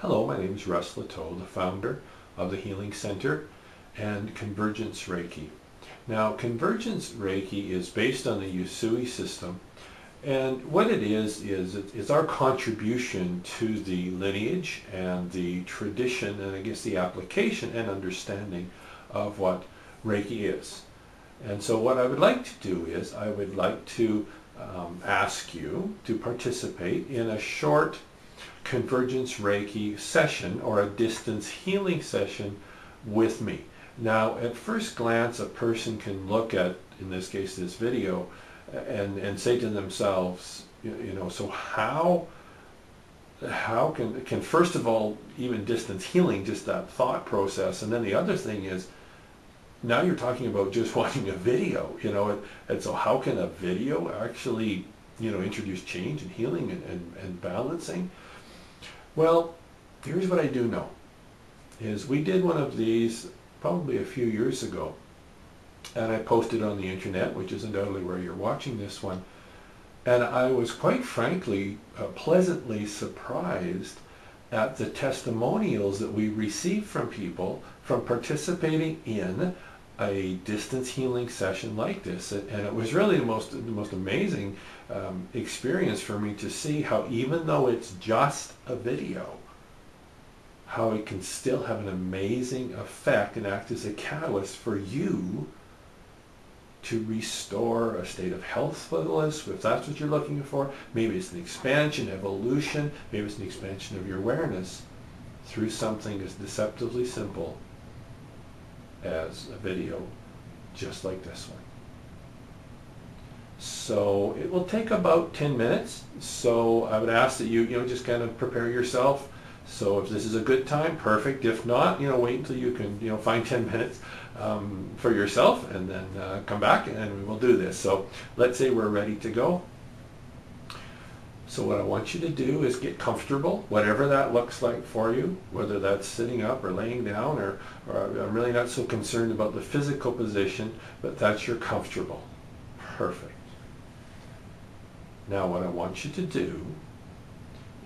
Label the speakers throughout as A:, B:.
A: Hello, my name is Russ, Littau, the founder of the Healing Center and Convergence Reiki. Now, Convergence Reiki is based on the Usui system, and what it is it's our contribution to the lineage and the tradition, and I guess the application and understanding of what Reiki is. And so what I would like to do is I would like to ask you to participate in a short Convergence Reiki session or a distance healing session with me. Now, at first glance, a person can look at, in this case, this video and say to themselves, so how can first of all, even distance healing, just that thought process, and then the other thing is, now you're talking about just watching a video, and so how can a video actually, introduce change and healing and balancing? Well, here's what I do know, is we did one of these probably a few years ago, and I posted on the internet, which is undoubtedly where you're watching this one, and I was quite frankly pleasantly surprised at the testimonials that we received from people from participating in a distance healing session like this. And it was really the most amazing experience for me to see how, even though it's just a video, how it can still have an amazing effect and act as a catalyst for you to restore a state of healthfulness, if that's what you're looking for. Maybe it's an expansion, evolution, maybe it's an expansion of your awareness through something as deceptively simple as a video just like this one. So it will take about 10 minutes. So I would ask that you just kind of prepare yourself. So if this is a good time, perfect. If not, wait until you can find 10 minutes for yourself, and then come back and we will do this. So let's say we're ready to go. So what I want you to do is get comfortable, whatever that looks like for you, whether that's sitting up or laying down, or I'm really not so concerned about the physical position, but that's you're comfortable. Perfect. Now what I want you to do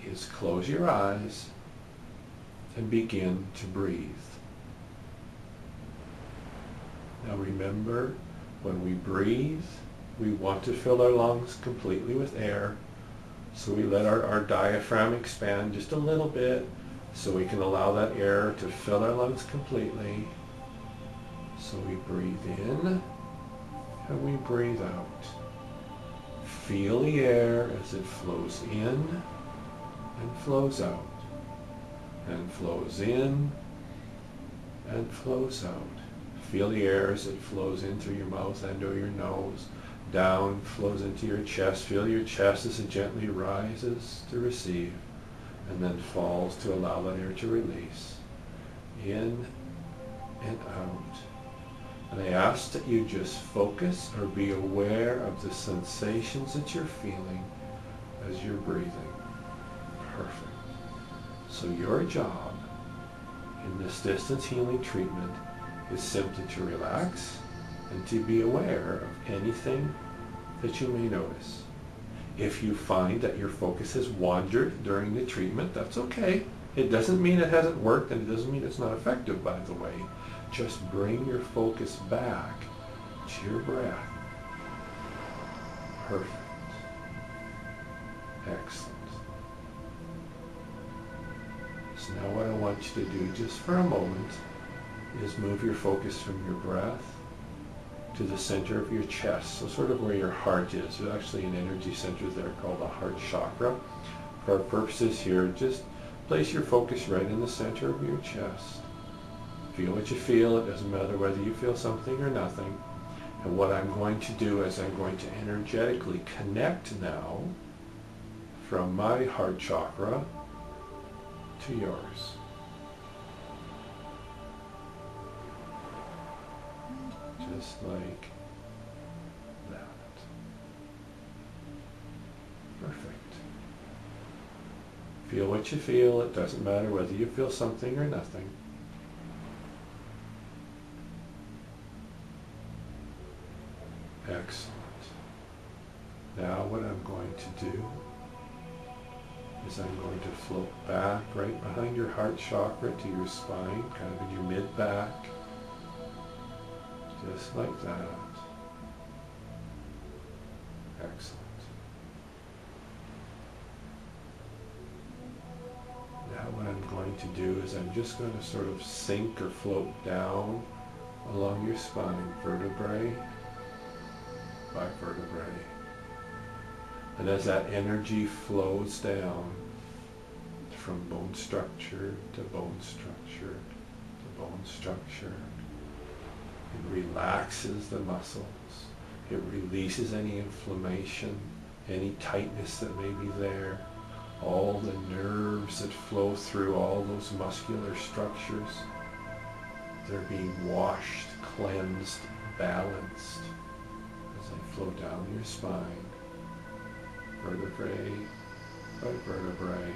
A: is close your eyes and begin to breathe. Now remember, when we breathe, we want to fill our lungs completely with air. So we let our diaphragm expand just a little bit so we can allow that air to fill our lungs completely. So we breathe in and we breathe out. Feel the air as it flows in and flows out, and flows in and flows out. Feel the air as it flows in through your mouth and or your nose, down, flows into your chest. Feel your chest as it gently rises to receive, and then falls to allow that air to release. In and out. And I ask that you just focus or be aware of the sensations that you're feeling as you're breathing. Perfect. So your job in this distance healing treatment is simply to relax and to be aware of anything that you may notice. If you find that your focus has wandered during the treatment, that's okay. It doesn't mean it hasn't worked, and it doesn't mean it's not effective, by the way. Just bring your focus back to your breath. Perfect. Excellent. So now what I want you to do just for a moment is move your focus from your breath to the center of your chest, so sort of where your heart is. There's actually an energy center there called the heart chakra. For our purposes here, just place your focus right in the center of your chest. Feel what you feel. It doesn't matter whether you feel something or nothing. And what I'm going to do is I'm going to energetically connect now from my heart chakra to yours. Just like that. Perfect. Feel what you feel. It doesn't matter whether you feel something or nothing. Excellent. Now what I'm going to do is is I'm going to float back right behind your heart chakra to your spine, kind of in your mid-back. Just like that. Excellent. Now what I'm going to do is I'm just going to sort of sink or float down along your spine, vertebrae by vertebrae. And as that energy flows down from bone structure to bone structure to bone structure, it relaxes the muscles. It releases any inflammation, any tightness that may be there, all the nerves that flow through all those muscular structures. They're being washed, cleansed, balanced as they flow down your spine, vertebrae by vertebrae,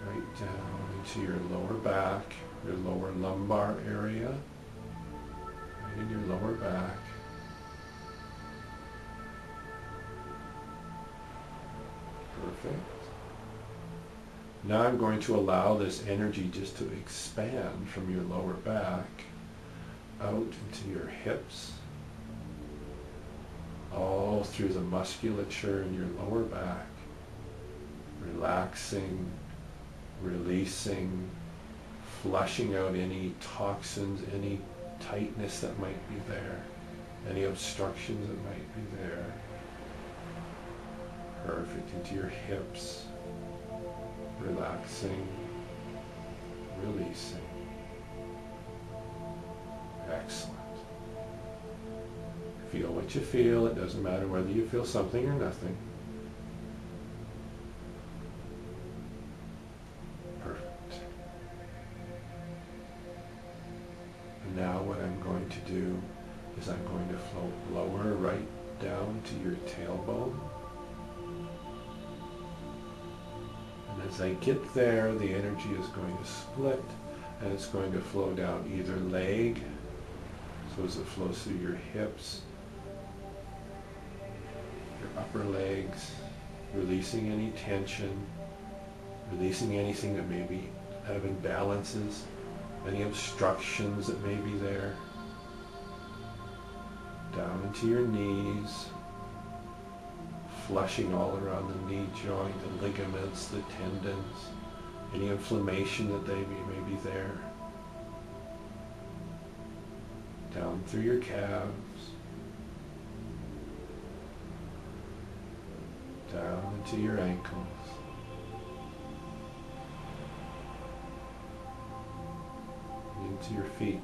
A: right down into your lower back, your lower lumbar area, right in your lower back. Perfect. Now I'm going to allow this energy just to expand from your lower back out into your hips, all through the musculature in your lower back, relaxing, releasing, flushing out any toxins, any tightness that might be there, any obstructions that might be there. Perfect. Into your hips, relaxing, releasing. Excellent. Feel what you feel. It doesn't matter whether you feel something or nothing. Perfect. And now what I'm going to do is I'm going to float lower right down to your tailbone. And as I get there, the energy is going to split and it's going to flow down either leg. So as it flows through your hips, your upper legs, releasing any tension, releasing anything that may be out of imbalances, any obstructions that may be there, down into your knees, flushing all around the knee joint, the ligaments, the tendons, any inflammation that may be there, down through your calves, down into your ankles, into your feet.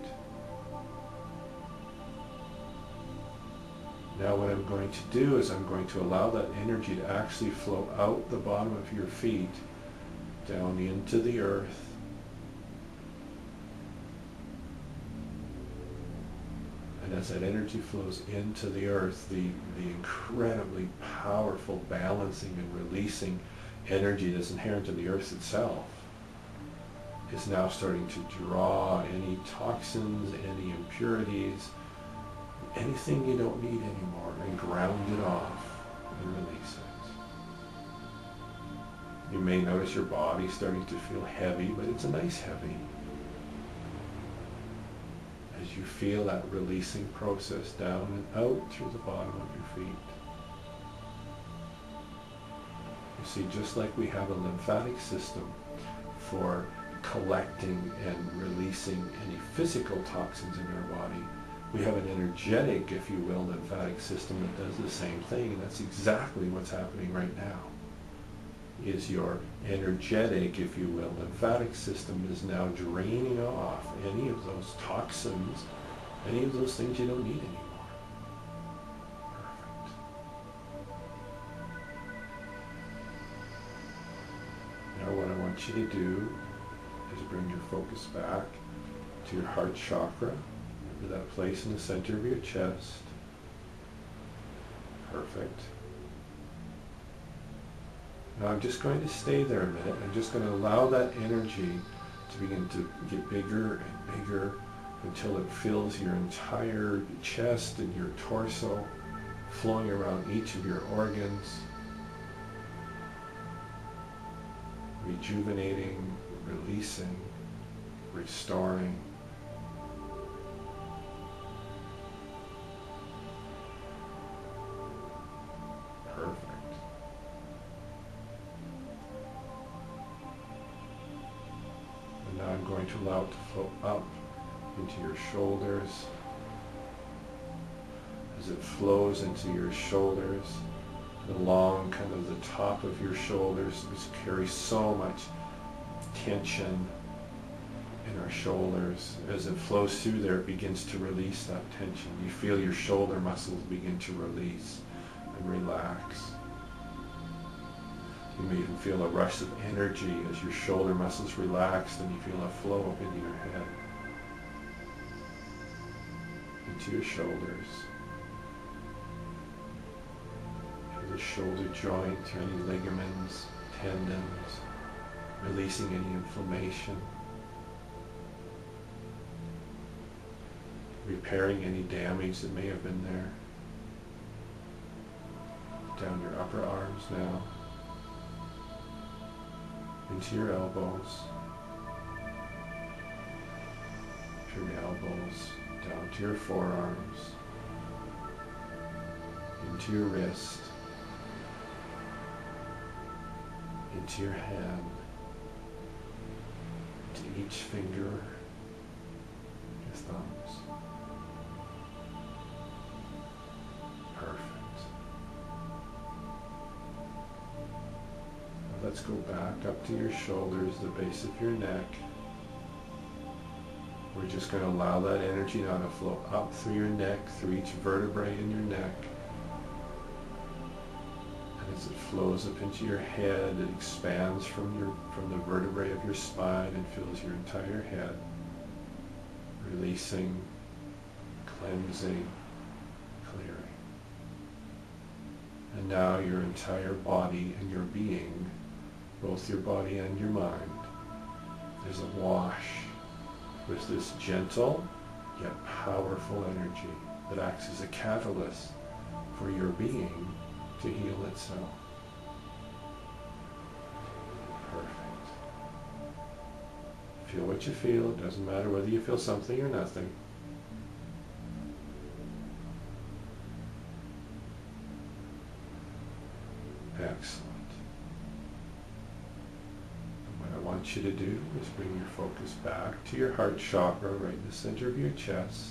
A: Now what I'm going to do is I'm going to allow that energy to actually flow out the bottom of your feet, down into the earth, and as that energy flows into the earth, the incredibly powerful balancing and releasing energy that's inherent in the earth itself is now starting to draw any toxins, any impurities, anything you don't need anymore, and ground it off and release it. You may notice your body starting to feel heavy, but it's a nice heavy. As you feel that releasing process down and out through the bottom of your feet. You see, just like we have a lymphatic system for collecting and releasing any physical toxins in our body, we have an energetic, if you will, lymphatic system that does the same thing, and that's exactly what's happening right now. Is your energetic, if you will, lymphatic system is now draining off any of those toxins, any of those things you don't need anymore. Perfect. Now what I want you to do is bring your focus back to your heart chakra, to that place in the center of your chest. Perfect. Now I'm just going to stay there a minute. I'm just going to allow that energy to begin to get bigger and bigger until it fills your entire chest and your torso, flowing around each of your organs. rejuvenating, releasing, restoring. Perfect. And now I'm going to allow it to flow up into your shoulders. As it flows into your shoulders, along kind of the top of your shoulders, which carry so much tension in our shoulders. As it flows through there, it begins to release that tension. You feel your shoulder muscles begin to release and relax. You may even feel a rush of energy as your shoulder muscles relax, and you feel a flow up into your head, into your shoulders, to the shoulder joint, to any ligaments, tendons, releasing any inflammation, repairing any damage that may have been there. Down your upper arms now, into your elbows, from your elbows down to your forearms, into your wrist, into your hand, to each finger, your thumbs. Perfect. Let's go back up to your shoulders, the base of your neck. We're just going to allow that energy now to flow up through your neck, through each vertebrae in your neck. And as it flows up into your head, it expands from the vertebrae of your spine and fills your entire head, releasing, cleansing, clearing. And now your entire body and your being, both your body and your mind, is awash with this gentle yet powerful energy that acts as a catalyst for your being to heal itself. Perfect. Feel what you feel. It doesn't matter whether you feel something or nothing. Excellent. What I want you to do is bring your focus back to your heart chakra, right in the center of your chest.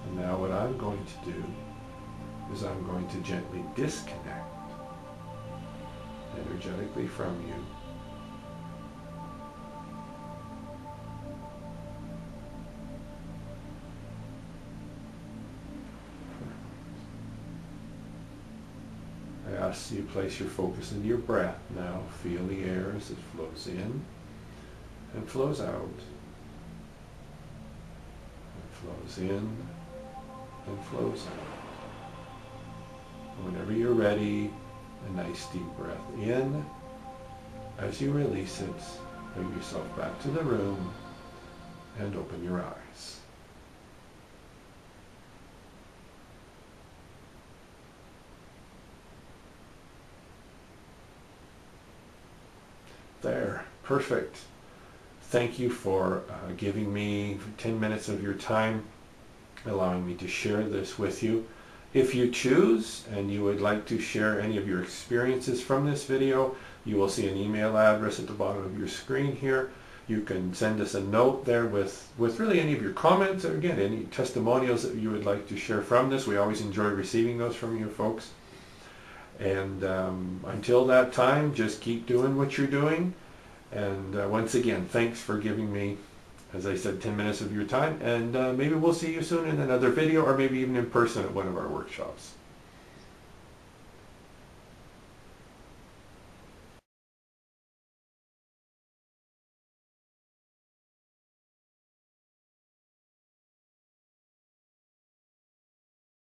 A: And now what I'm going to do is I'm going to gently disconnect energetically from you. I ask you to place your focus into your breath now. Feel the air as it flows in and flows out. It flows in and flows out. And whenever you're ready, a nice deep breath in. As you release it, bring yourself back to the room and open your eyes. There, perfect. Thank you for giving me 10 minutes of your time, allowing me to share this with you. If you choose and you would like to share any of your experiences from this video, you will see an email address at the bottom of your screen here. You can send us a note there with really any of your comments, or again, any testimonials that you would like to share from this. We always enjoy receiving those from you folks. And until that time, just keep doing what you're doing. And once again, thanks for giving me, as I said, 10 minutes of your time. And maybe we'll see you soon in another video, or maybe even in person at one of our workshops.